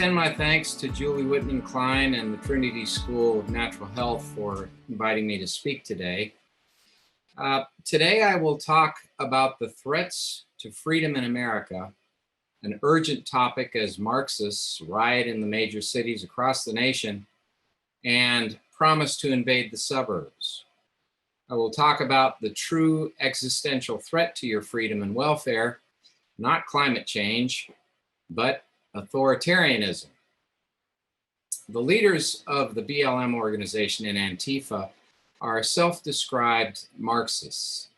extend my thanks to Julie Whitman Klein and the Trinity School of Natural Health for inviting me to speak today. Today I will talk about the threats to freedom in America, an urgent topic as Marxists riot in the major cities across the nation and promise to invade the suburbs. I will talk about the true existential threat to your freedom and welfare, not climate change, but authoritarianism. The leaders of the BLM organization in Antifa are self-described Marxists.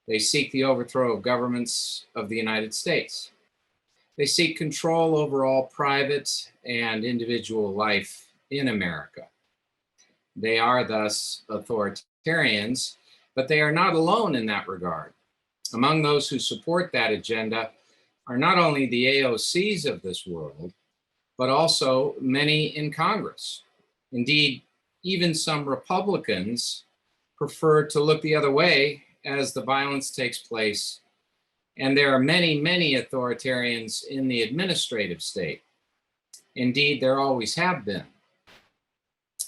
They seek the overthrow of governments of the United States. They seek control over all private and individual life in America. They are thus authoritarians, but they are not alone in that regard. Among those who support that agenda are not only the AOCs of this world, but also many in Congress. Indeed, even some Republicans prefer to look the other way as the violence takes place. And there are many, many authoritarians in the administrative state. Indeed, there always have been.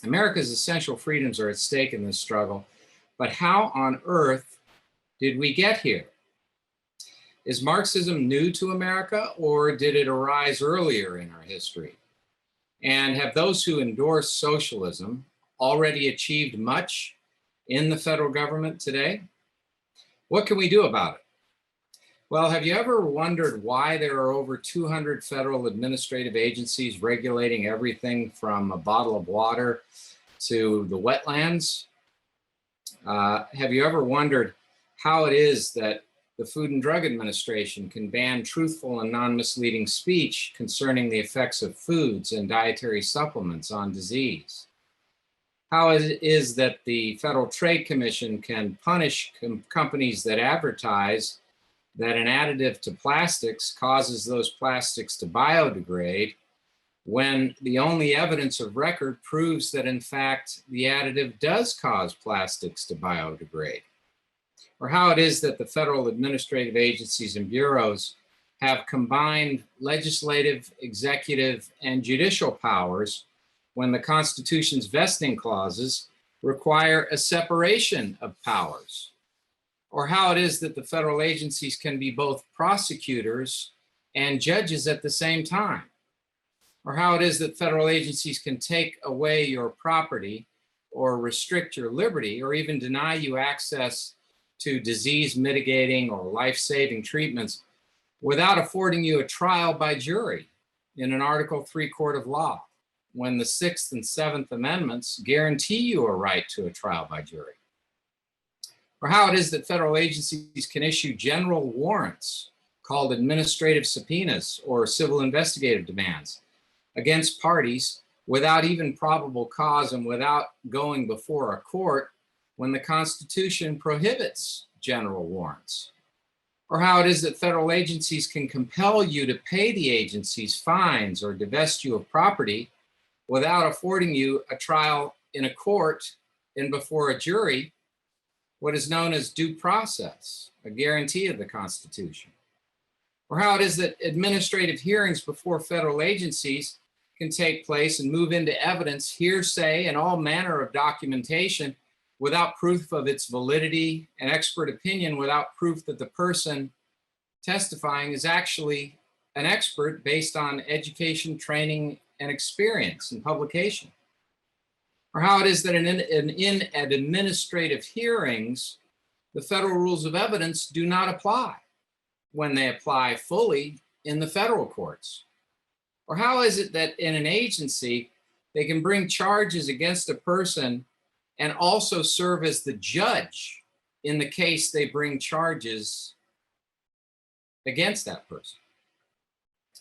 America's essential freedoms are at stake in this struggle, but how on earth did we get here? Is Marxism new to America, or did it arise earlier in our history? And have those who endorse socialism already achieved much in the federal government today? What can we do about it? Well, have you ever wondered why there are over 200 federal administrative agencies regulating everything from a bottle of water to the wetlands? Have you ever wondered how it is that the Food and Drug Administration can ban truthful and non-misleading speech concerning the effects of foods and dietary supplements on disease? How it is that the Federal Trade Commission can punish companies that advertise that an additive to plastics causes those plastics to biodegrade when the only evidence of record proves that in fact the additive does cause plastics to biodegrade? Or how it is that the federal administrative agencies and bureaus have combined legislative, executive, and judicial powers when the Constitution's vesting clauses require a separation of powers? Or how it is that the federal agencies can be both prosecutors and judges at the same time? Or how it is that federal agencies can take away your property or restrict your liberty or even deny you access to disease mitigating or life-saving treatments without affording you a trial by jury in an Article III court of law, when the 6th and 7th Amendments guarantee you a right to a trial by jury? Or how it is that federal agencies can issue general warrants called administrative subpoenas or civil investigative demands against parties without even probable cause and without going before a court when the Constitution prohibits general warrants? Or how it is that federal agencies can compel you to pay the agency's fines or divest you of property without affording you a trial in a court and before a jury, what is known as due process, a guarantee of the Constitution? Or how it is that administrative hearings before federal agencies can take place and move into evidence, hearsay, and all manner of documentation without proof of its validity, and expert opinion without proof that the person testifying is actually an expert based on education, training, and experience and publication? Or how it is that in administrative hearings, the federal rules of evidence do not apply when they apply fully in the federal courts? Or how is it that in an agency, they can bring charges against a person and also serve as the judge in the case they bring charges against that person?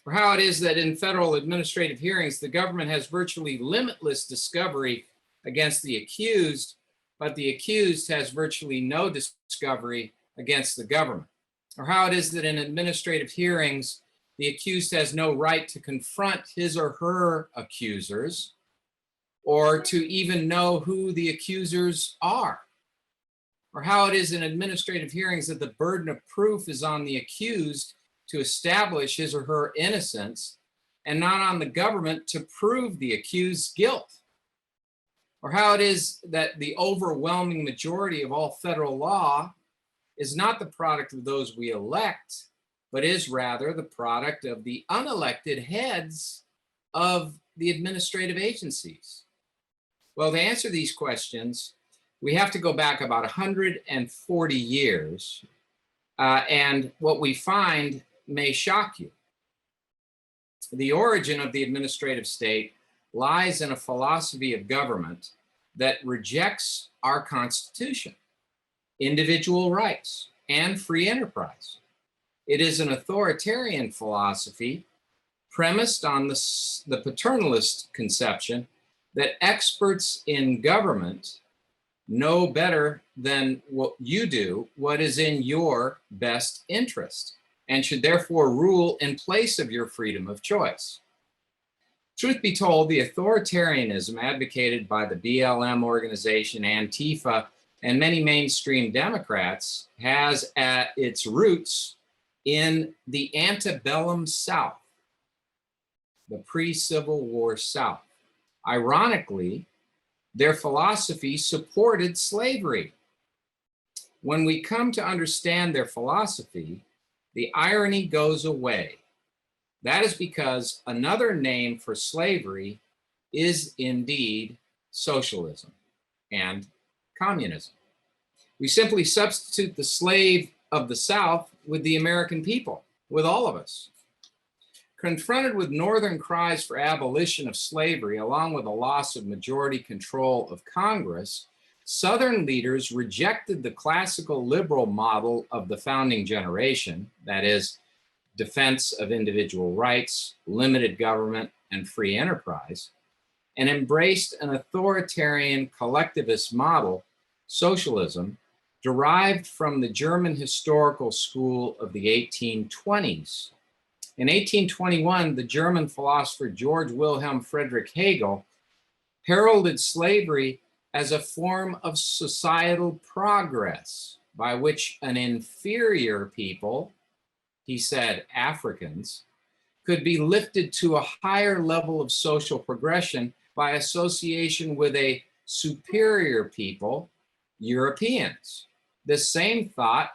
Or how it is that in federal administrative hearings, the government has virtually limitless discovery against the accused, but the accused has virtually no discovery against the government? Or how it is that in administrative hearings, the accused has no right to confront his or her accusers, or to even know who the accusers are? Or how it is in administrative hearings that the burden of proof is on the accused to establish his or her innocence, and not on the government to prove the accused's guilt. Or how it is that the overwhelming majority of all federal law is not the product of those we elect, but is rather the product of the unelected heads of the administrative agencies. Well, to answer these questions, we have to go back about 140 years, and what we find may shock you. The origin of the administrative state lies in a philosophy of government that rejects our Constitution, individual rights, and free enterprise. It is an authoritarian philosophy premised on the paternalist conception that experts in government know better than what you do what is in your best interest, and should therefore rule in place of your freedom of choice. Truth be told, the authoritarianism advocated by the BLM organization, Antifa, and many mainstream Democrats has at its roots in the antebellum South, the pre-Civil War South. Ironically, their philosophy supported slavery. When we come to understand their philosophy, the irony goes away. That is because another name for slavery is indeed socialism and communism. We simply substitute the slave of the South with the American people, with all of us. Confronted with Northern cries for abolition of slavery, along with a loss of majority control of Congress, Southern leaders rejected the classical liberal model of the founding generation, that is, defense of individual rights, limited government, and free enterprise, and embraced an authoritarian collectivist model, socialism, derived from the German historical school of the 1820s. In 1821, the German philosopher George Wilhelm Friedrich Hegel heralded slavery as a form of societal progress by which an inferior people, he said Africans, could be lifted to a higher level of social progression by association with a superior people, Europeans. This same thought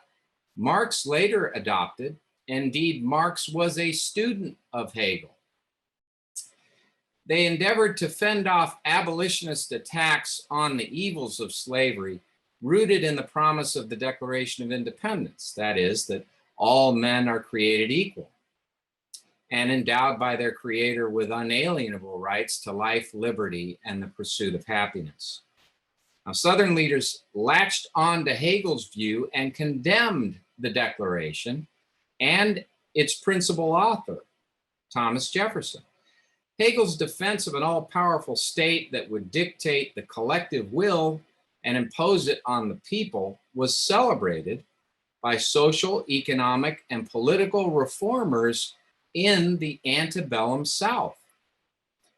Marx later adopted. Indeed, Marx was a student of Hegel. They endeavored to fend off abolitionist attacks on the evils of slavery, rooted in the promise of the Declaration of Independence, that is, that all men are created equal and endowed by their creator with unalienable rights to life, liberty, and the pursuit of happiness. Now, Southern leaders latched on to Hegel's view and condemned the Declaration and its principal author, Thomas Jefferson. Hegel's defense of an all-powerful state that would dictate the collective will and impose it on the people was celebrated by social, economic, and political reformers in the antebellum South.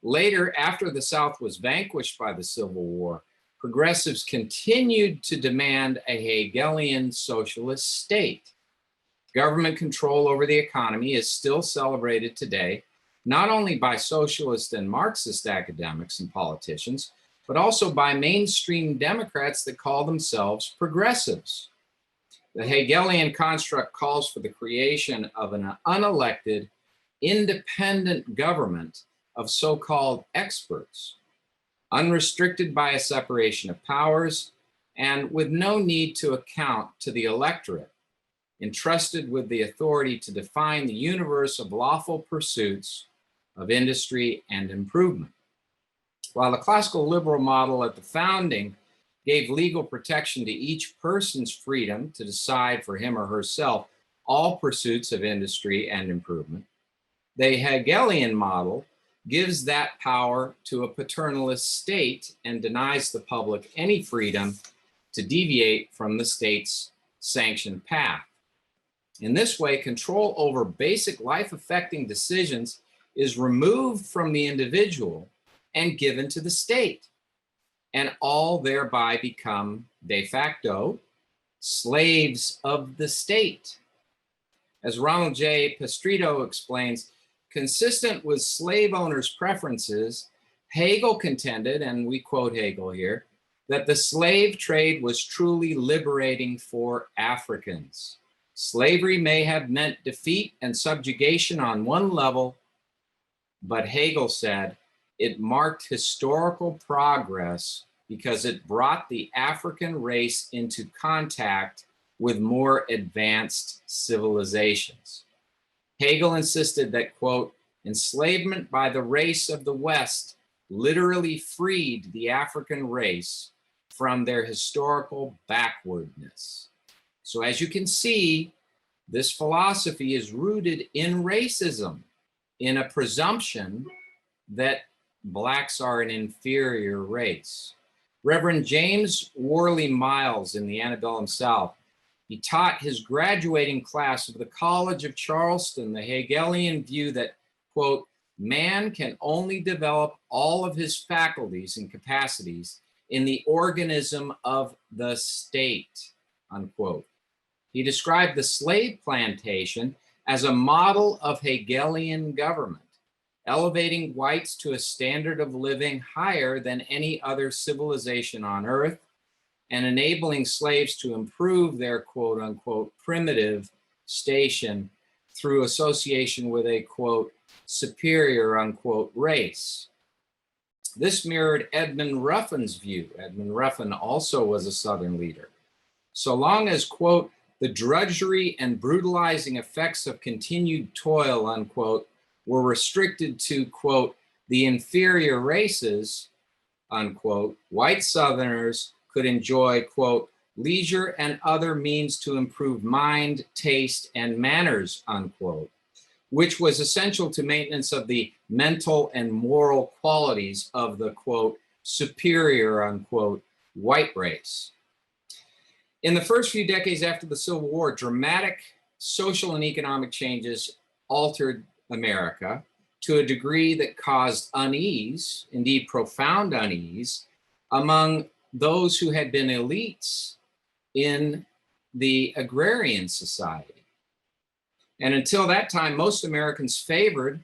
Later, after the South was vanquished by the Civil War, progressives continued to demand a Hegelian socialist state. Government control over the economy is still celebrated today, not only by socialist and Marxist academics and politicians, but also by mainstream Democrats that call themselves progressives. The Hegelian construct calls for the creation of an unelected, independent government of so-called experts, unrestricted by a separation of powers, and with no need to account to the electorate, entrusted with the authority to define the universe of lawful pursuits of industry and improvement. While the classical liberal model at the founding gave legal protection to each person's freedom to decide for him or herself all pursuits of industry and improvement, the Hegelian model gives that power to a paternalist state and denies the public any freedom to deviate from the state's sanctioned path. In this way, control over basic life-affecting decisions is removed from the individual and given to the state, and all thereby become de facto slaves of the state. As Ronald J. Pestrito explains, consistent with slave owners' preferences, Hegel contended, and we quote Hegel here, that the slave trade was truly liberating for Africans. Slavery may have meant defeat and subjugation on one level, but Hegel said it marked historical progress because it brought the African race into contact with more advanced civilizations. Hegel insisted that, quote, enslavement by the race of the West literally freed the African race from their historical backwardness. So as you can see, this philosophy is rooted in racism, in a presumption that Blacks are an inferior race. Reverend James Worley Miles in the antebellum South, he taught his graduating class of the College of Charleston the Hegelian view that, quote, man can only develop all of his faculties and capacities in the organism of the state, unquote. He described the slave plantation as a model of Hegelian government, elevating whites to a standard of living higher than any other civilization on earth, and enabling slaves to improve their quote unquote primitive station through association with a quote superior unquote race. This mirrored Edmund Ruffin's view. Edmund Ruffin also was a Southern leader. So long as, quote, the drudgery and brutalizing effects of continued toil, unquote, were restricted to, quote, the inferior races, unquote, white Southerners could enjoy, quote, leisure and other means to improve mind, taste, and manners, unquote, which was essential to maintenance of the mental and moral qualities of the, quote, superior, unquote, white race. In the first few decades after the Civil War, dramatic social and economic changes altered America to a degree that caused unease, indeed profound unease, among those who had been elites in the agrarian society. And until that time, most Americans favored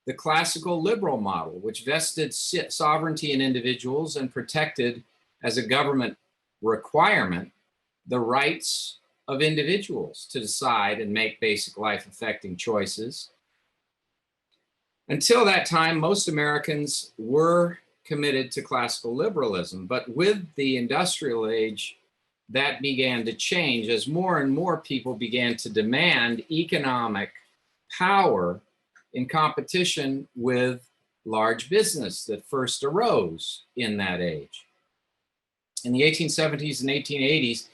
the classical liberal model, which vested sovereignty in individuals and protected, as a government requirement, the rights of individuals to decide and make basic life-affecting choices. Until that time, most Americans were committed to classical liberalism, but with the industrial age, that began to change as more and more people began to demand economic power in competition with large business that first arose in that age. In the 1870s and 1880s,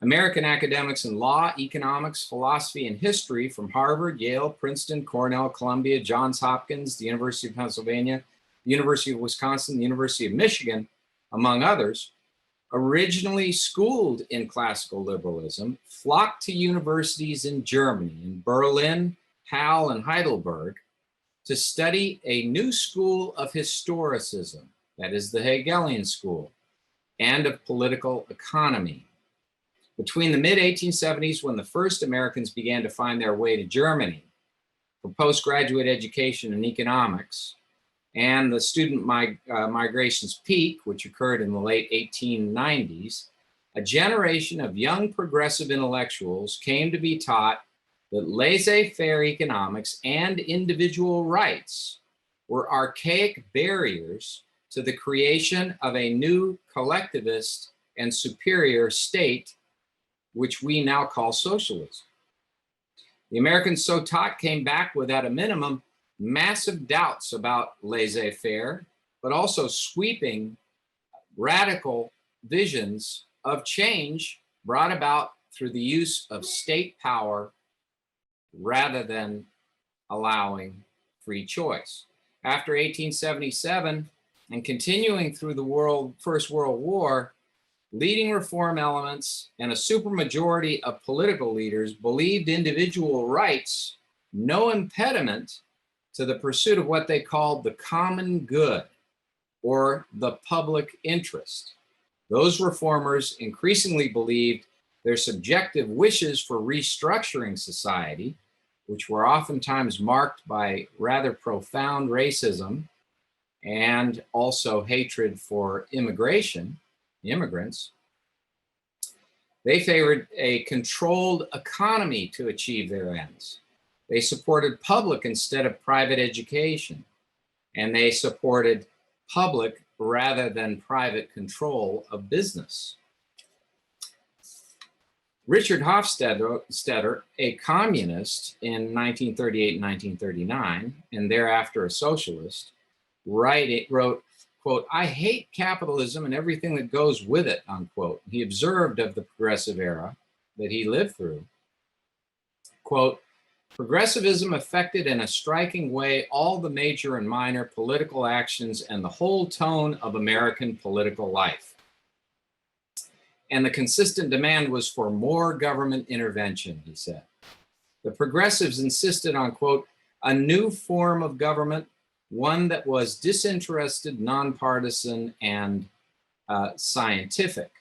American academics in law, economics, philosophy, and history from Harvard, Yale, Princeton, Cornell, Columbia, Johns Hopkins, the University of Pennsylvania, the University of Wisconsin, the University of Michigan, among others, originally schooled in classical liberalism, flocked to universities in Germany, in Berlin, Halle, and Heidelberg, to study a new school of historicism, that is the Hegelian school, and of political economy. Between the mid-1870s, when the first Americans began to find their way to Germany for postgraduate education in economics, and the student migration's peak, which occurred in the late 1890s, a generation of young progressive intellectuals came to be taught that laissez-faire economics and individual rights were archaic barriers to the creation of a new collectivist and superior state, which we now call socialism. The Americans so taught came back with, at a minimum, massive doubts about laissez-faire, but also sweeping, radical visions of change brought about through the use of state power rather than allowing free choice. After 1877 and continuing through the First World War, leading reform elements and a supermajority of political leaders believed individual rights no impediment to the pursuit of what they called the common good or the public interest. Those reformers increasingly believed their subjective wishes for restructuring society which were oftentimes marked by rather profound racism and also hatred for immigrants, they favored a controlled economy to achieve their ends. They supported public instead of private education, and they supported public rather than private control of business. Richard Hofstadter, a communist in 1938 and 1939, and thereafter a socialist, wrote, quote, "I hate capitalism and everything that goes with it," unquote. He observed of the progressive era that he lived through, quote, "Progressivism affected in a striking way all the major and minor political actions and the whole tone of American political life. And the consistent demand was for more government intervention," he said. The progressives insisted on, quote, "a new form of government, one that was disinterested, nonpartisan, and scientific."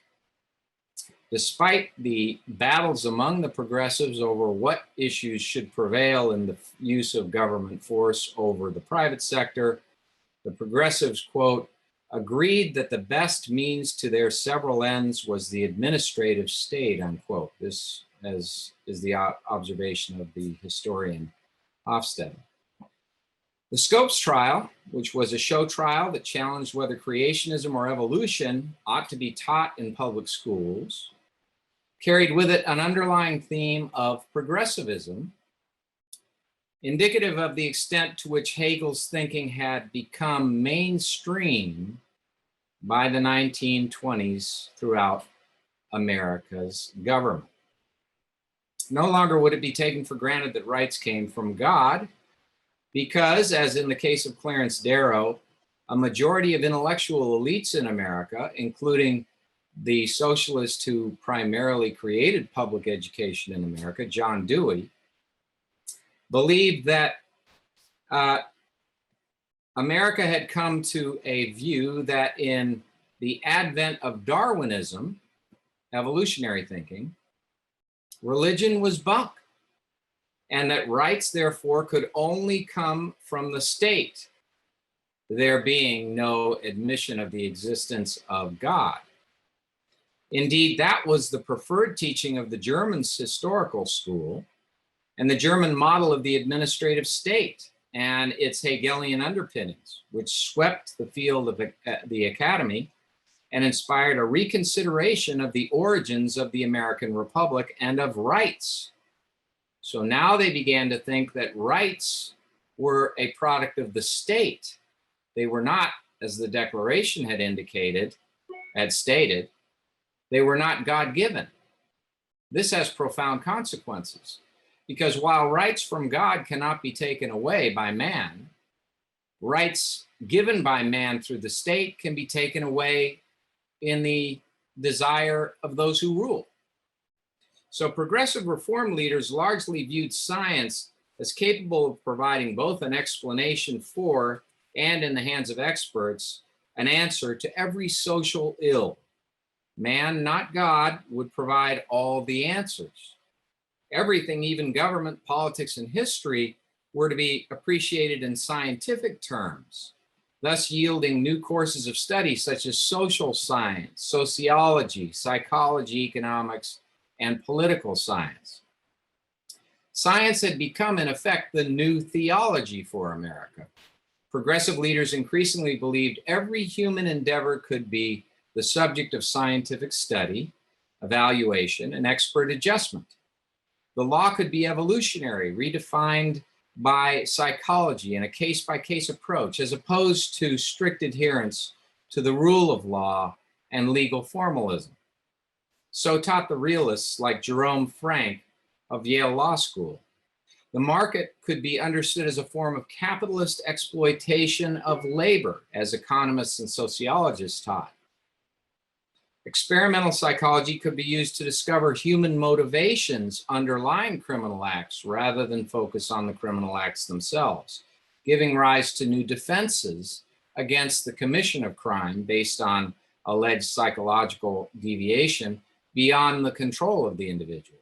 Despite the battles among the progressives over what issues should prevail in the use of government force over the private sector, the progressives, quote, "agreed that the best means to their several ends was the administrative state," unquote. This is the observation of the historian Hofstadter. The Scopes trial, which was a show trial that challenged whether creationism or evolution ought to be taught in public schools, carried with it an underlying theme of progressivism, indicative of the extent to which Hegel's thinking had become mainstream by the 1920s throughout America's government. No longer would it be taken for granted that rights came from God, because, as in the case of Clarence Darrow, a majority of intellectual elites in America, including the socialist who primarily created public education in America, John Dewey, believed that America had come to a view that in the advent of Darwinism, evolutionary thinking, religion was bunk, and that rights, therefore, could only come from the state, there being no admission of the existence of God. Indeed, that was the preferred teaching of the German historical school and the German model of the administrative state and its Hegelian underpinnings, which swept the field of the academy and inspired a reconsideration of the origins of the American Republic and of rights. So now they began to think that rights were a product of the state. They were not, as the Declaration had stated, they were not God-given. This has profound consequences, because while rights from God cannot be taken away by man, rights given by man through the state can be taken away in the desire of those who rule. So progressive reform leaders largely viewed science as capable of providing both an explanation for, and in the hands of experts, an answer to every social ill. Man, not God, would provide all the answers. Everything, even government, politics, and history, were to be appreciated in scientific terms, thus yielding new courses of study such as social science, sociology, psychology, economics, and political science. Science had become, in effect, the new theology for America. Progressive leaders increasingly believed every human endeavor could be the subject of scientific study, evaluation, and expert adjustment. The law could be evolutionary, redefined by psychology in a case-by-case approach, as opposed to strict adherence to the rule of law and legal formalism. So taught the realists like Jerome Frank of Yale Law School. The market could be understood as a form of capitalist exploitation of labor, as economists and sociologists taught. Experimental psychology could be used to discover human motivations underlying criminal acts rather than focus on the criminal acts themselves, giving rise to new defenses against the commission of crime based on alleged psychological deviation beyond the control of the individual.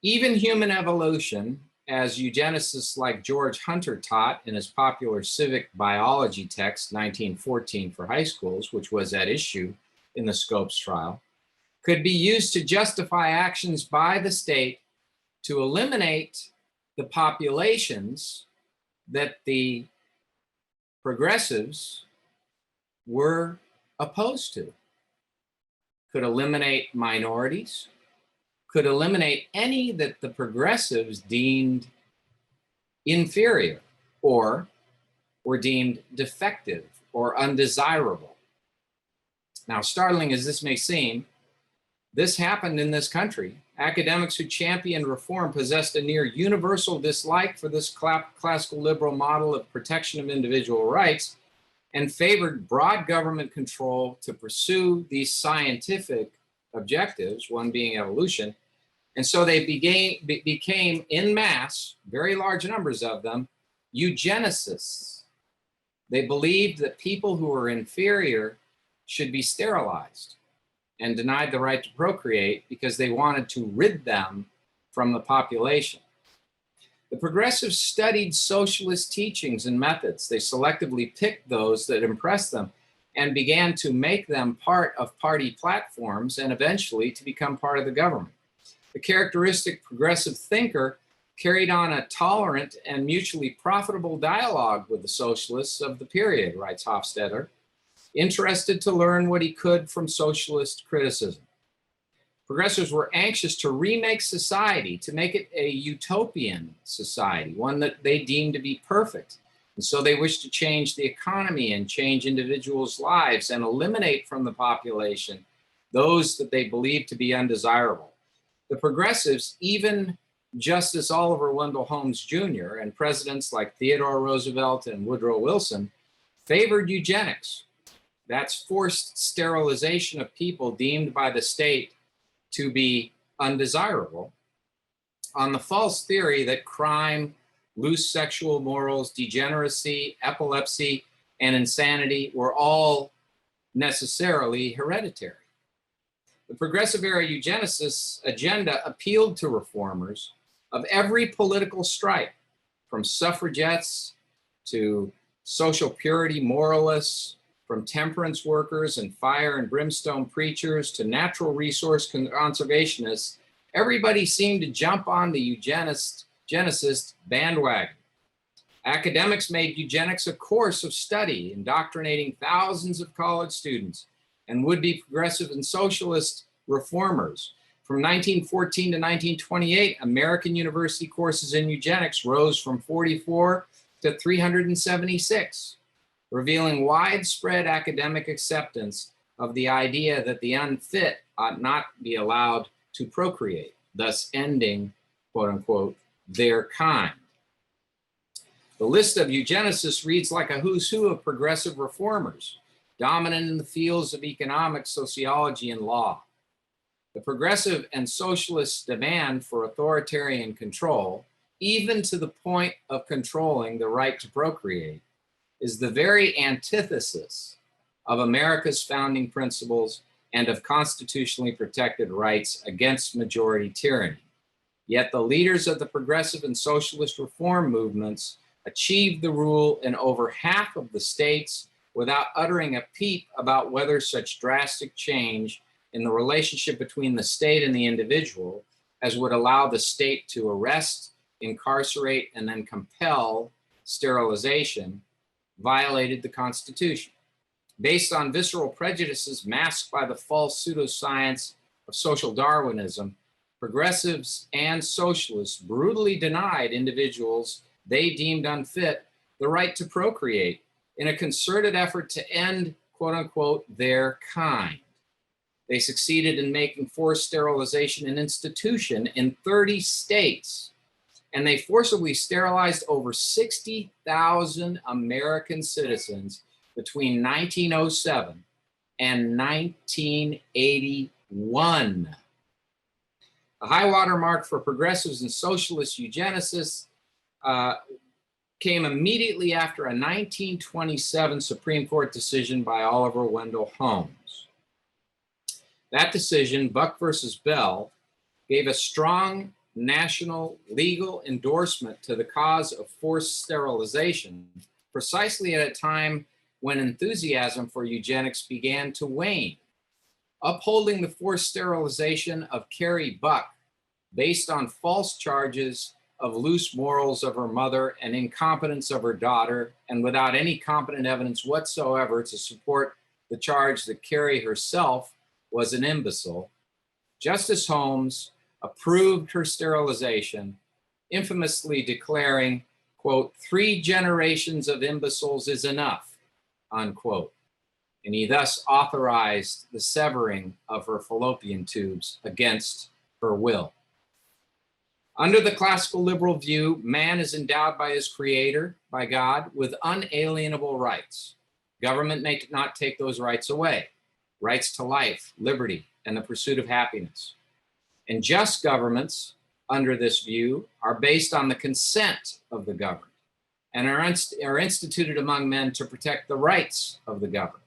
Even human evolution, as eugenicists like George Hunter taught in his popular civic biology text, 1914 for high schools, which was at issue in the Scopes trial, could be used to justify actions by the state to eliminate the populations that the progressives were opposed to. Could eliminate minorities, could eliminate any that the progressives deemed inferior or were deemed defective or undesirable. Now, startling as this may seem, this happened in this country. Academics who championed reform possessed a near universal dislike for this classical liberal model of protection of individual rights and favored broad government control to pursue these scientific objectives, one being evolution. And so they became en masse, very large numbers of them, eugenicists. They believed that people who were inferior should be sterilized and denied the right to procreate because they wanted to rid them from the population. The progressives studied socialist teachings and methods. They selectively picked those that impressed them and began to make them part of party platforms and eventually to become part of the government. The characteristic progressive thinker carried on a tolerant and mutually profitable dialogue with the socialists of the period, writes Hofstadter, interested to learn what he could from socialist criticism. Progressives were anxious to remake society, to make it a utopian society, one that they deemed to be perfect. And so they wished to change the economy and change individuals' lives and eliminate from the population those that they believed to be undesirable. The progressives, even Justice Oliver Wendell Holmes Jr. and presidents like Theodore Roosevelt and Woodrow Wilson, favored eugenics. That's forced sterilization of people deemed by the state to be undesirable on the false theory that crime, loose sexual morals, degeneracy, epilepsy, and insanity were all necessarily hereditary. The progressive era eugenicists' agenda appealed to reformers of every political stripe, from suffragettes to social purity moralists, from temperance workers and fire and brimstone preachers to natural resource conservationists. Everybody seemed to jump on the eugenicist bandwagon. Academics made eugenics a course of study, indoctrinating thousands of college students and would-be progressive and socialist reformers. From 1914 to 1928, American university courses in eugenics rose from 44 to 376, revealing widespread academic acceptance of the idea that the unfit ought not be allowed to procreate, thus ending, quote unquote, their kind. The list of eugenicists reads like a who's who of progressive reformers, dominant in the fields of economics, sociology, and law. The progressive and socialist demand for authoritarian control, even to the point of controlling the right to procreate, is the very antithesis of America's founding principles and of constitutionally protected rights against majority tyranny. Yet the leaders of the progressive and socialist reform movements achieved the rule in over half of the states without uttering a peep about whether such drastic change in the relationship between the state and the individual as would allow the state to arrest, incarcerate, and then compel sterilization violated the Constitution. Based on visceral prejudices masked by the false pseudoscience of social Darwinism, progressives and socialists brutally denied individuals they deemed unfit the right to procreate in a concerted effort to end, quote unquote, their kind. They succeeded in making forced sterilization an institution in 30 states, and they forcibly sterilized over 60,000 American citizens between 1907 and 1981. The high water mark for progressives and socialist eugenicists came immediately after a 1927 Supreme Court decision by Oliver Wendell Holmes. That decision, Buck versus Bell, gave a strong national legal endorsement to the cause of forced sterilization, precisely at a time when enthusiasm for eugenics began to wane. Upholding the forced sterilization of Carrie Buck based on false charges of loose morals of her mother and incompetence of her daughter, and without any competent evidence whatsoever to support the charge that Carrie herself was an imbecile, Justice Holmes approved her sterilization, infamously declaring, quote, 3 generations of imbeciles is enough, unquote. And he thus authorized the severing of her fallopian tubes against her will. Under the classical liberal view, man is endowed by his creator, by God, with unalienable rights. Government may not take those rights away. Rights to life, liberty, and the pursuit of happiness. And just governments, under this view, are based on the consent of the governed and are instituted among men to protect the rights of the governed.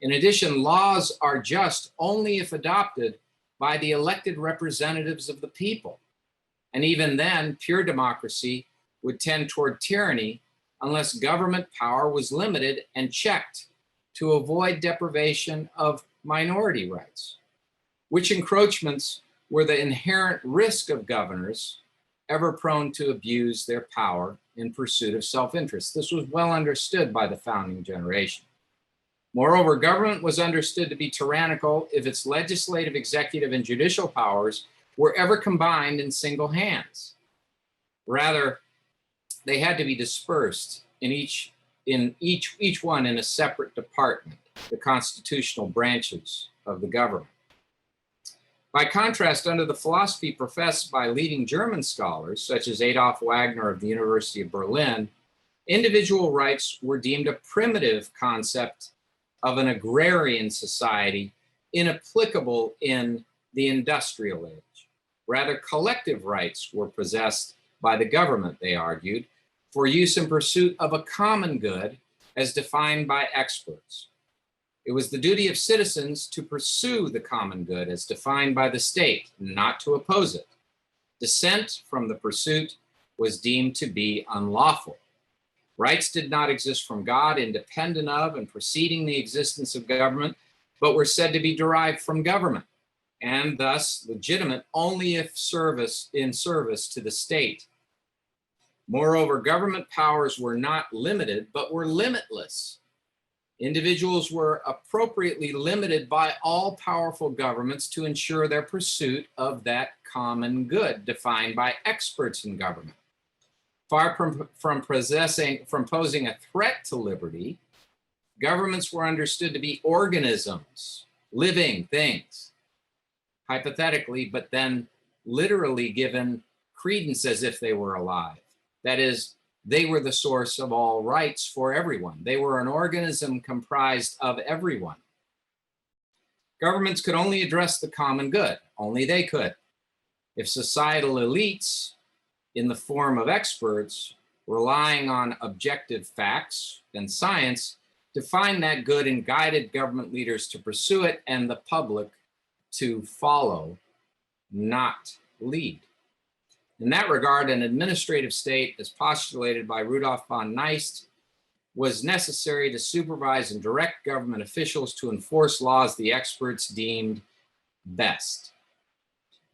In addition, laws are just only if adopted by the elected representatives of the people. And even then, pure democracy would tend toward tyranny unless government power was limited and checked to avoid deprivation of minority rights, which encroachments were the inherent risk of governors ever prone to abuse their power in pursuit of self-interest. This was well understood by the founding generation. Moreover, government was understood to be tyrannical if its legislative, executive, and judicial powers were ever combined in single hands. Rather, they had to be dispersed in each one in a separate department, the constitutional branches of the government. By contrast, under the philosophy professed by leading German scholars, such as Adolf Wagner of the University of Berlin, individual rights were deemed a primitive concept of an agrarian society, inapplicable in the industrial age. Rather, collective rights were possessed by the government, they argued, for use in pursuit of a common good as defined by experts. It was the duty of citizens to pursue the common good as defined by the state, not to oppose it. Dissent from the pursuit was deemed to be unlawful. Rights did not exist from God, independent of and preceding the existence of government, but were said to be derived from government, and thus legitimate only if in service to the state. Moreover, government powers were not limited, but were limitless. Individuals were appropriately limited by all powerful governments to ensure their pursuit of that common good defined by experts in government. Far from posing a threat to liberty, governments were understood to be organisms, living things, hypothetically, but then literally given credence as if they were alive. That is, they were the source of all rights for everyone. They were an organism comprised of everyone. Governments could only address the common good, only they could. If societal elites, in the form of experts, relying on objective facts and science, defined that good and guided government leaders to pursue it and the public to follow, not lead. In that regard, an administrative state, as postulated by Rudolf von Neist, was necessary to supervise and direct government officials to enforce laws the experts deemed best.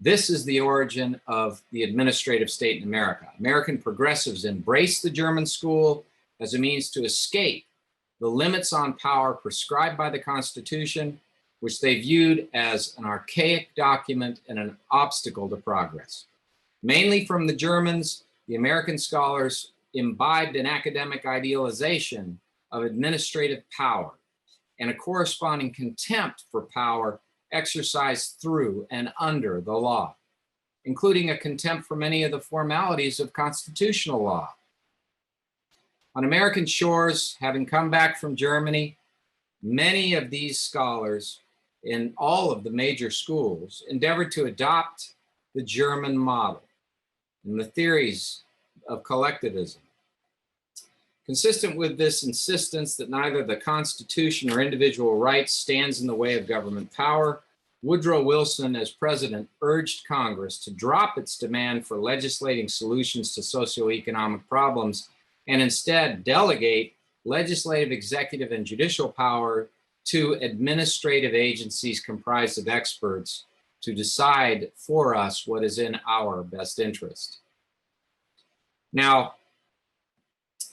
This is the origin of the administrative state in America. American progressives embraced the German school as a means to escape the limits on power prescribed by the Constitution, which they viewed as an archaic document and an obstacle to progress. Mainly from the Germans, the American scholars imbibed an academic idealization of administrative power and a corresponding contempt for power exercised through and under the law, including a contempt for many of the formalities of constitutional law. On American shores, having come back from Germany, many of these scholars in all of the major schools endeavored to adopt the German model and the theories of collectivism. Consistent with this insistence that neither the Constitution or individual rights stands in the way of government power, Woodrow Wilson, as president, urged Congress to drop its demand for legislating solutions to socioeconomic problems and instead delegate legislative, executive, and judicial power to administrative agencies comprised of experts to decide for us what is in our best interest. Now,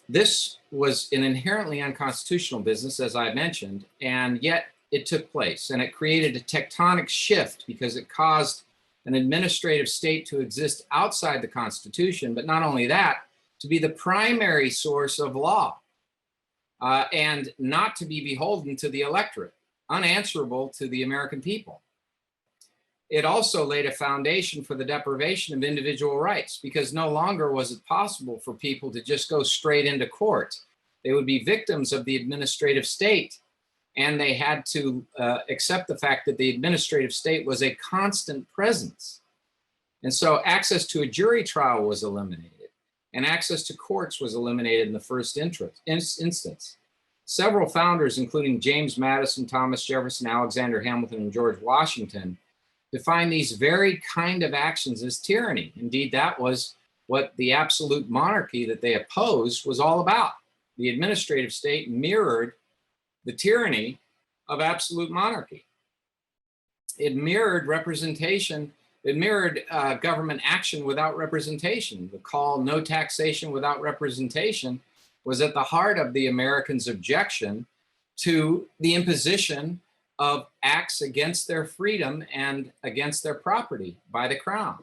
this was an inherently unconstitutional business, as I mentioned, and yet it took place, and it created a tectonic shift because it caused an administrative state to exist outside the Constitution, but not only that, to be the primary source of law, and not to be beholden to the electorate, unanswerable to the American people. It also laid a foundation for the deprivation of individual rights, because no longer was it possible for people to just go straight into court. They would be victims of the administrative state, and they had to accept the fact that the administrative state was a constant presence. And so access to a jury trial was eliminated, and access to courts was eliminated in the first instance. Several founders, including James Madison, Thomas Jefferson, Alexander Hamilton, and George Washington, define these very kind of actions as tyranny. Indeed, that was what the absolute monarchy that they opposed was all about. The administrative state mirrored the tyranny of absolute monarchy. It mirrored representation. It mirrored government action without representation. The call, no taxation without representation, was at the heart of the Americans' objection to the imposition of acts against their freedom and against their property by the Crown.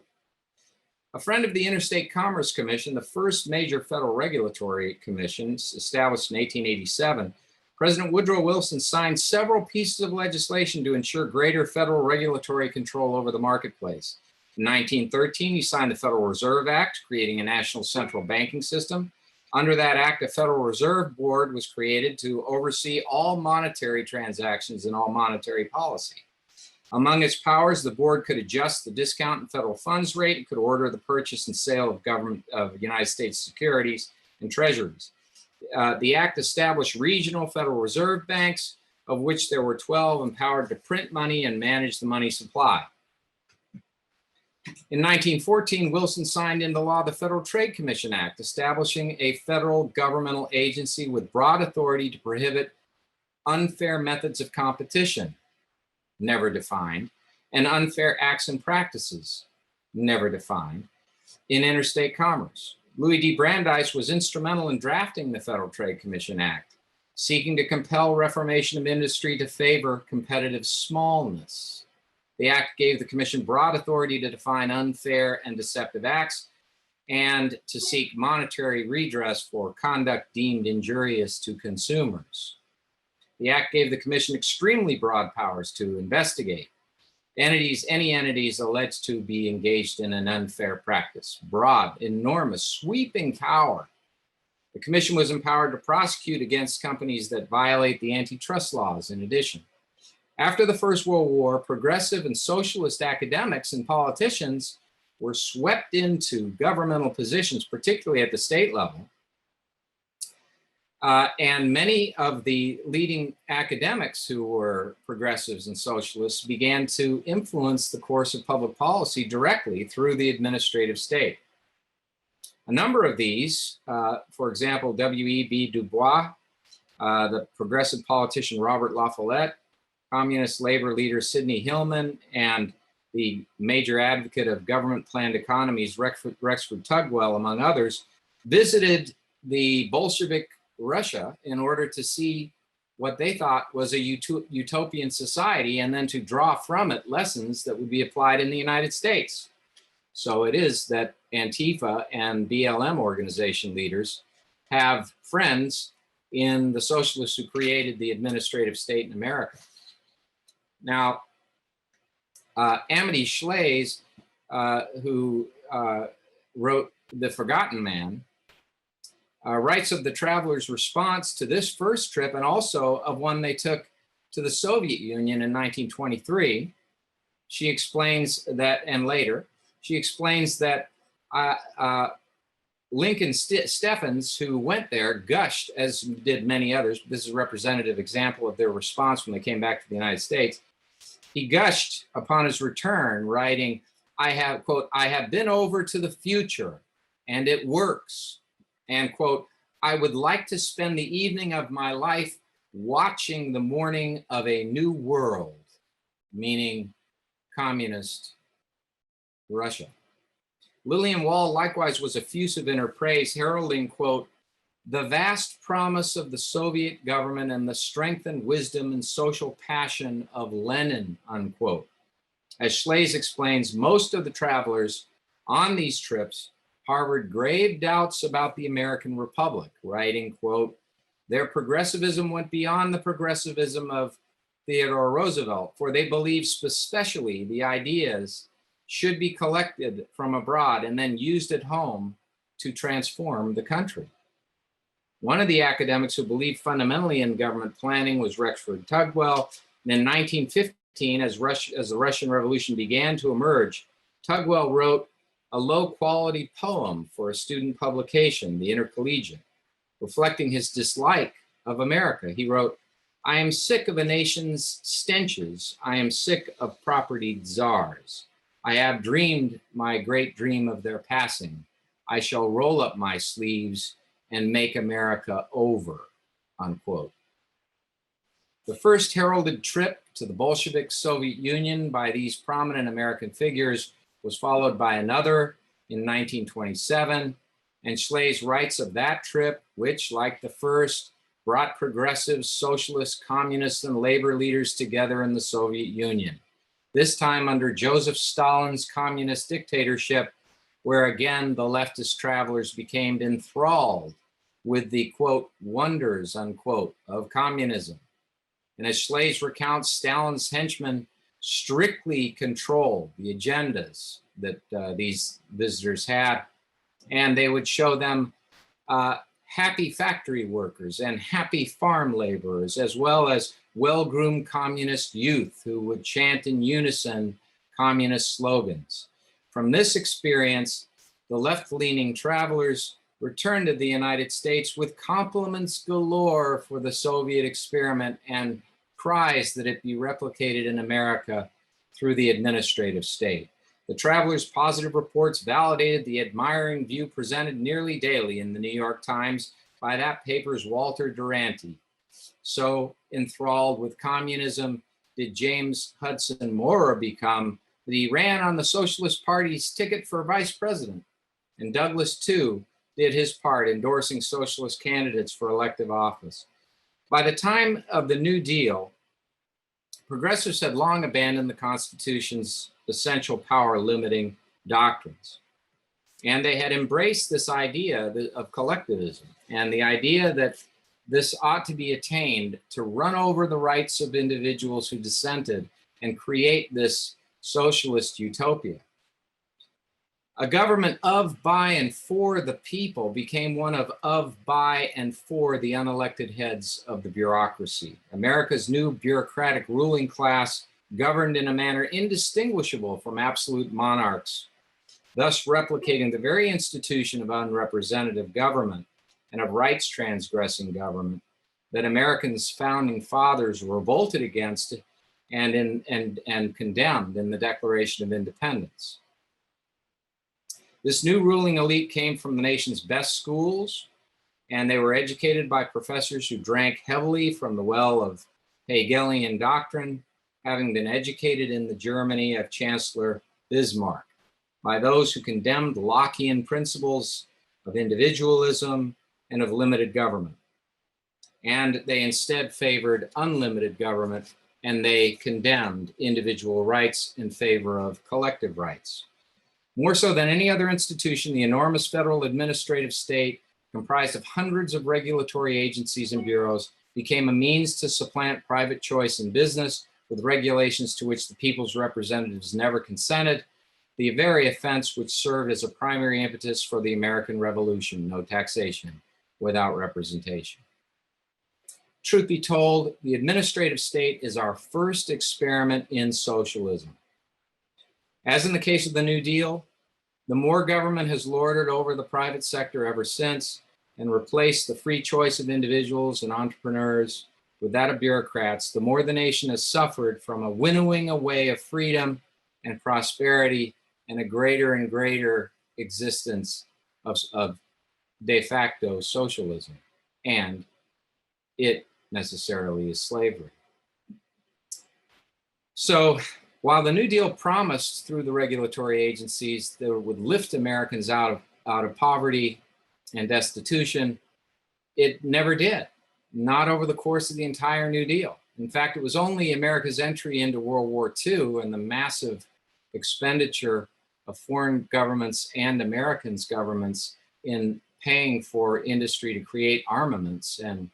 A friend of the Interstate Commerce Commission, the first major federal regulatory commission established in 1887, President Woodrow Wilson signed several pieces of legislation to ensure greater federal regulatory control over the marketplace. In 1913, he signed the Federal Reserve Act, creating a national central banking system. Under that act, a Federal Reserve Board was created to oversee all monetary transactions and all monetary policy. Among its powers, the board could adjust the discount and federal funds rate. It could order the purchase and sale of United States securities and treasuries. The act established regional Federal Reserve banks, of which there were 12, empowered to print money and manage the money supply. In 1914, Wilson signed into law the Federal Trade Commission Act, establishing a federal governmental agency with broad authority to prohibit unfair methods of competition, never defined, and unfair acts and practices, never defined, in interstate commerce. Louis D. Brandeis was instrumental in drafting the Federal Trade Commission Act, seeking to compel reformation of industry to favor competitive smallness. The act gave the commission broad authority to define unfair and deceptive acts and to seek monetary redress for conduct deemed injurious to consumers. The act gave the commission extremely broad powers to investigate any entities alleged to be engaged in an unfair practice. Broad, enormous, sweeping power. The commission was empowered to prosecute against companies that violate the antitrust laws in addition. After the First World War, progressive and socialist academics and politicians were swept into governmental positions, particularly at the state level. And many of the leading academics who were progressives and socialists began to influence the course of public policy directly through the administrative state. A number of these, for example, W.E.B. Du Bois, the progressive politician Robert La Follette, communist labor leader Sidney Hillman, and the major advocate of government-planned economies, Rexford Tugwell, among others, visited the Bolshevik Russia in order to see what they thought was a utopian society and then to draw from it lessons that would be applied in the United States. So it is that Antifa and BLM organization leaders have friends in the socialists who created the administrative state in America. Now, Amity Shlaes, who wrote The Forgotten Man, writes of the travelers' response to this first trip and also of one they took to the Soviet Union in 1923. She explains that, and later, she explains that Lincoln Steffens, who went there, gushed, as did many others. This is a representative example of their response when they came back to the United States. He gushed upon his return, writing, I have, quote, I have been over to the future and it works. And, quote, I would like to spend the evening of my life watching the morning of a new world, meaning communist Russia. Lillian Wall likewise was effusive in her praise, heralding, quote, the vast promise of the Soviet government and the strengthened wisdom and social passion of Lenin, unquote. As Schley's explains, most of the travelers on these trips harbored grave doubts about the American Republic, writing, quote, their progressivism went beyond the progressivism of Theodore Roosevelt, for they believed especially the ideas should be collected from abroad and then used at home to transform the country. One of the academics who believed fundamentally in government planning was Rexford Tugwell. And in 1915, as the Russian Revolution began to emerge, Tugwell wrote a low-quality poem for a student publication, The Intercollegiate, reflecting his dislike of America. He wrote, I am sick of a nation's stenches. I am sick of propertied czars. I have dreamed my great dream of their passing. I shall roll up my sleeves and make America over, unquote. The first heralded trip to the Bolshevik Soviet Union by these prominent American figures was followed by another in 1927, and Schley's writes of that trip, which, like the first, brought progressives, socialists, communists, and labor leaders together in the Soviet Union, this time under Joseph Stalin's communist dictatorship, where again the leftist travelers became enthralled with the, quote, wonders, unquote, of communism. And as Schley's recounts, Stalin's henchmen strictly controlled the agendas that these visitors had, and they would show them happy factory workers and happy farm laborers, as well as well-groomed communist youth who would chant in unison communist slogans. From this experience, the left-leaning travelers returned to the United States with compliments galore for the Soviet experiment and cries that it be replicated in America through the administrative state. The travelers' positive reports validated the admiring view presented nearly daily in the New York Times by that paper's Walter Duranty. So enthralled with communism did James Hudson Moore become that he ran on the Socialist Party's ticket for vice president. And Douglas, too, did his part, endorsing socialist candidates for elective office. By the time of the New Deal, progressives had long abandoned the Constitution's essential power-limiting doctrines. And they had embraced this idea of collectivism and the idea that this ought to be attained to run over the rights of individuals who dissented and create this socialist utopia. A government of, by, and for the people became one of, by, and for the unelected heads of the bureaucracy. America's new bureaucratic ruling class governed in a manner indistinguishable from absolute monarchs, thus replicating the very institution of unrepresentative government and of rights transgressing government that Americans' founding fathers revolted against and condemned in the Declaration of Independence. This new ruling elite came from the nation's best schools, and they were educated by professors who drank heavily from the well of Hegelian doctrine, having been educated in the Germany of Chancellor Bismarck, by those who condemned Lockean principles of individualism and of limited government. And they instead favored unlimited government, and they condemned individual rights in favor of collective rights. More so than any other institution, the enormous federal administrative state, comprised of hundreds of regulatory agencies and bureaus, became a means to supplant private choice in business with regulations to which the people's representatives never consented, the very offense which served as a primary impetus for the American Revolution: no taxation without representation. Truth be told, the administrative state is our first experiment in socialism. As in the case of the New Deal, the more government has lorded over the private sector ever since and replaced the free choice of individuals and entrepreneurs with that of bureaucrats, the more the nation has suffered from a winnowing away of freedom and prosperity and a greater and greater existence of de facto socialism. And it necessarily is slavery. So while the New Deal promised through the regulatory agencies that it would lift Americans out of poverty and destitution, it never did, not over the course of the entire New Deal. In fact, it was only America's entry into World War II and the massive expenditure of foreign governments and Americans' governments in paying for industry to create armaments and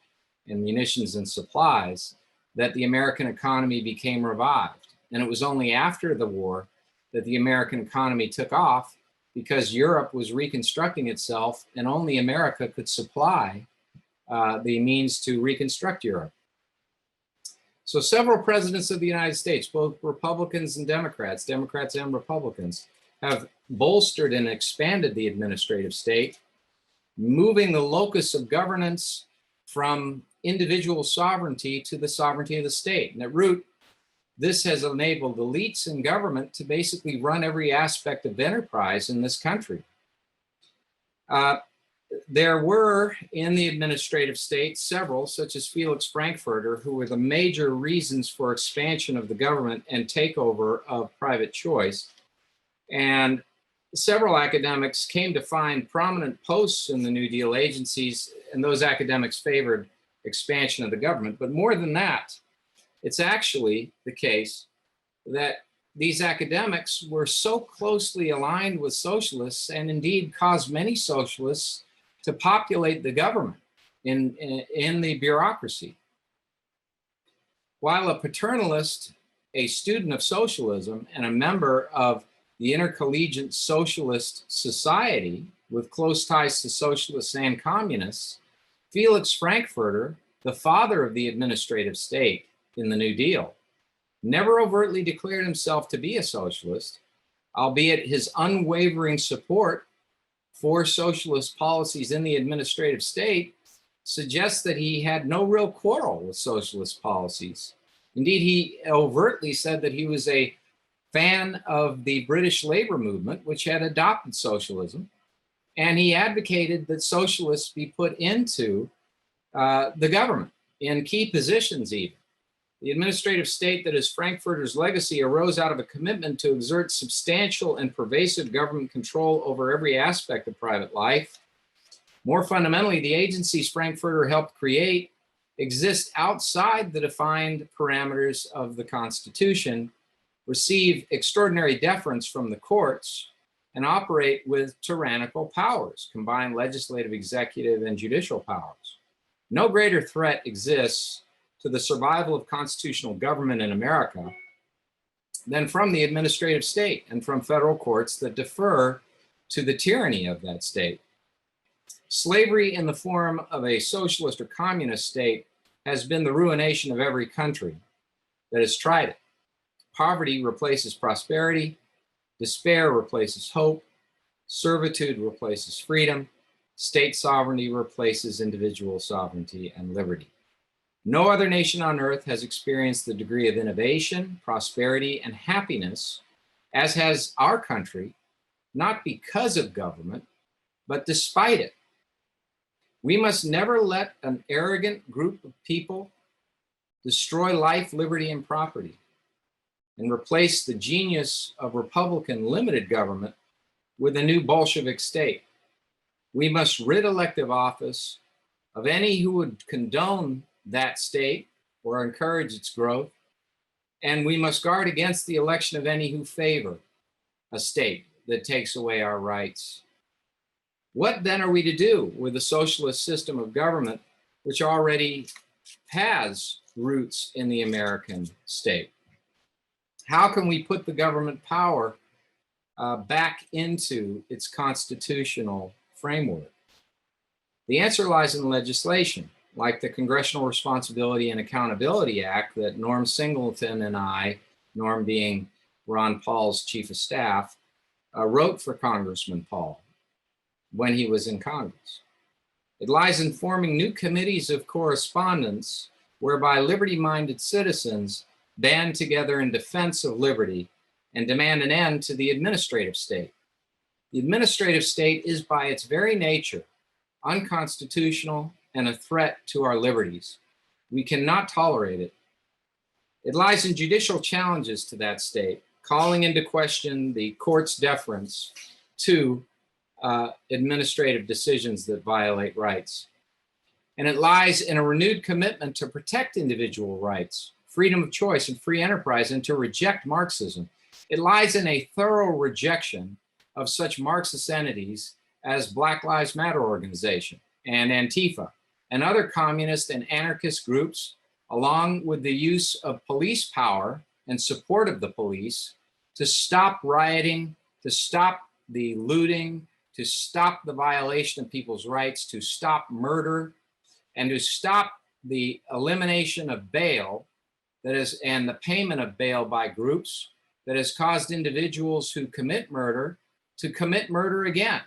munitions and supplies that the American economy became revived. And it was only after the war that the American economy took off, because Europe was reconstructing itself and only America could supply the means to reconstruct Europe. So several presidents of the United States, both Republicans and Democrats and Republicans, have bolstered and expanded the administrative state, moving the locus of governance from individual sovereignty to the sovereignty of the state. And at root, this has enabled elites in government to basically run every aspect of enterprise in this country. There were in the administrative state several, such as Felix Frankfurter, who were the major reasons for expansion of the government and takeover of private choice. And several academics came to find prominent posts in the New Deal agencies, and those academics favored expansion of the government. But more than that, it's actually the case that these academics were so closely aligned with socialists, and indeed caused many socialists to populate the government in the bureaucracy. While a paternalist, a student of socialism, and a member of the Intercollegiate Socialist Society with close ties to socialists and communists, Felix Frankfurter, the father of the administrative state in the New Deal, never overtly declared himself to be a socialist, albeit his unwavering support for socialist policies in the administrative state suggests that he had no real quarrel with socialist policies. Indeed, he overtly said that he was a fan of the British labor movement, which had adopted socialism, and he advocated that socialists be put into the government in key positions even. The administrative state that is Frankfurter's legacy arose out of a commitment to exert substantial and pervasive government control over every aspect of private life. More fundamentally, the agencies Frankfurter helped create exist outside the defined parameters of the Constitution, receive extraordinary deference from the courts, and operate with tyrannical powers, combined legislative, executive, and judicial powers. No greater threat exists to the survival of constitutional government in America than from the administrative state and from federal courts that defer to the tyranny of that state. Slavery in the form of a socialist or communist state has been the ruination of every country that has tried it. Poverty replaces prosperity, despair replaces hope, servitude replaces freedom, state sovereignty replaces individual sovereignty and liberty. No other nation on earth has experienced the degree of innovation, prosperity, and happiness as has our country, not because of government, but despite it. We must never let an arrogant group of people destroy life, liberty, and property, and replace the genius of Republican limited government with a new Bolshevik state. We must rid elective office of any who would condone that state or encourage its growth, and we must guard against the election of any who favor a state that takes away our rights. What then are we to do with the socialist system of government, which already has roots in the American state? How can we put the government power back into its constitutional framework? The answer lies in legislation, like the Congressional Responsibility and Accountability Act that Norm Singleton and I, Norm being Ron Paul's chief of staff, wrote for Congressman Paul when he was in Congress. It lies in forming new committees of correspondence whereby liberty-minded citizens band together in defense of liberty and demand an end to the administrative state. The administrative state is by its very nature unconstitutional and a threat to our liberties. We cannot tolerate it. It lies in judicial challenges to that state, calling into question the court's deference to administrative decisions that violate rights. And it lies in a renewed commitment to protect individual rights, freedom of choice, and free enterprise, and to reject Marxism. It lies in a thorough rejection of such Marxist entities as Black Lives Matter organization and Antifa and other communist and anarchist groups, along with the use of police power and support of the police to stop rioting, to stop the looting, to stop the violation of people's rights, to stop murder, and to stop the elimination of bail that is, and the payment of bail by groups that has caused individuals who commit murder to commit murder again,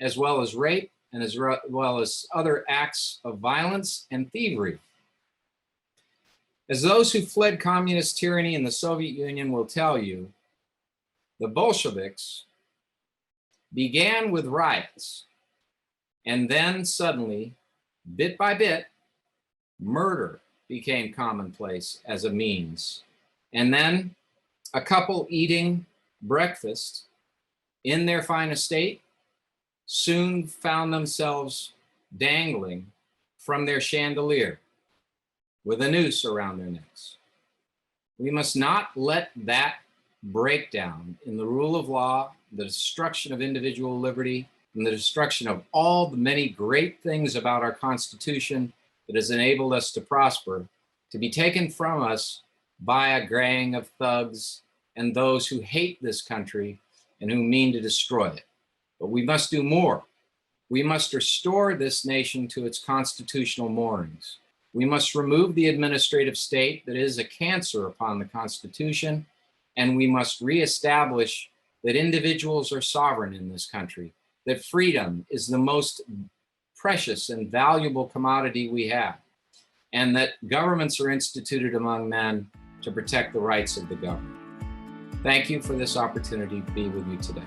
as well as rape and as well as other acts of violence and thievery. As those who fled communist tyranny in the Soviet Union will tell you, the Bolsheviks began with riots, and then suddenly, bit by bit, murder became commonplace as a means. And then a couple eating breakfast in their fine estate soon found themselves dangling from their chandelier with a noose around their necks. We must not let that breakdown in the rule of law, the destruction of individual liberty, and the destruction of all the many great things about our Constitution that has enabled us to prosper, to be taken from us by a gang of thugs and those who hate this country and who mean to destroy it. But we must do more. We must restore this nation to its constitutional moorings. We must remove the administrative state that is a cancer upon the Constitution, and we must reestablish that individuals are sovereign in this country, that freedom is the most precious and valuable commodity we have, and that governments are instituted among men to protect the rights of the governed. Thank you for this opportunity to be with you today.